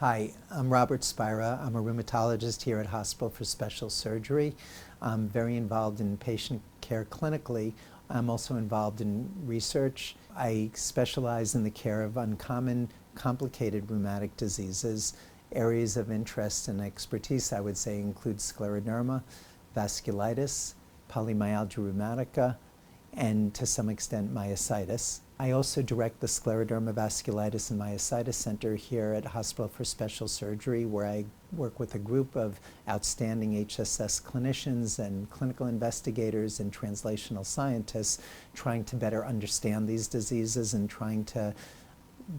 Hi, I'm Robert Spira. I'm a rheumatologist here at Hospital for Special Surgery. I'm very involved in patient care clinically. I'm also involved in research. I specialize in the care of uncommon, complicated rheumatic diseases. Areas of interest and expertise, I would say, include scleroderma, vasculitis, polymyalgia rheumatica, and to some extent myositis. I also direct the Scleroderma Vasculitis and Myositis Center here at Hospital for Special Surgery, where I work with a group of outstanding HSS clinicians and clinical investigators and translational scientists trying to better understand these diseases and trying to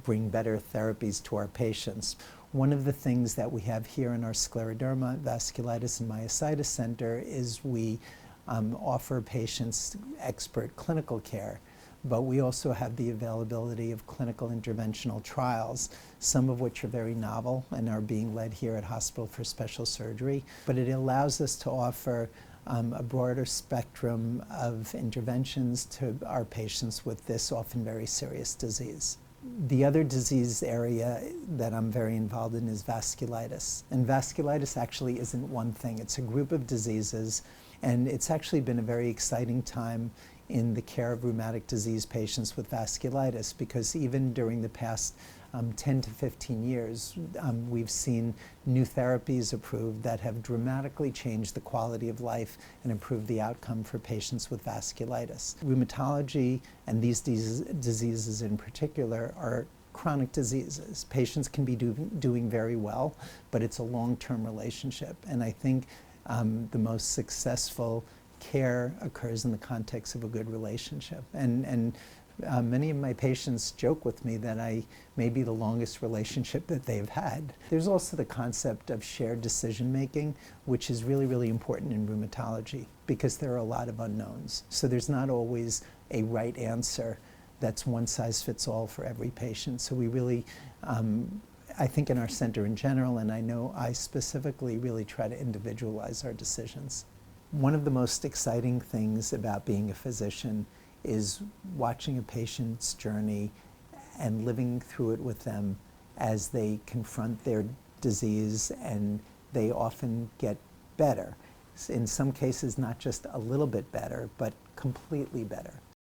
bring better therapies to our patients. One of the things that we have here in our Scleroderma Vasculitis and Myositis Center is we offer patients expert clinical care, but we also have the availability of clinical interventional trials, some of which are very novel and are being led here at Hospital for Special Surgery. But it allows us to offer a broader spectrum of interventions to our patients with this often very serious disease. The other disease area that I'm very involved in is vasculitis. And vasculitis actually isn't one thing. It's a group of diseases, and it's actually been a very exciting time in the care of rheumatic disease patients with vasculitis, because even during the past 10 to 15 years, we've seen new therapies approved that have dramatically changed the quality of life and improved the outcome for patients with vasculitis. Rheumatology, and these diseases in particular, are chronic diseases. Patients can be doing very well, but it's a long-term relationship. And I think the most successful care occurs in the context of a good relationship. And many of my patients joke with me that I may be the longest relationship that they've had. There's also the concept of shared decision making, which is really, really important in rheumatology because there are a lot of unknowns. So there's not always a right answer that's one size fits all for every patient. So we really, I think in our center in general, and I know I specifically, really try to individualize our decisions. One of the most exciting things about being a physician is watching a patient's journey and living through it with them as they confront their disease, and they often get better. In some cases, not just a little bit better, but completely better.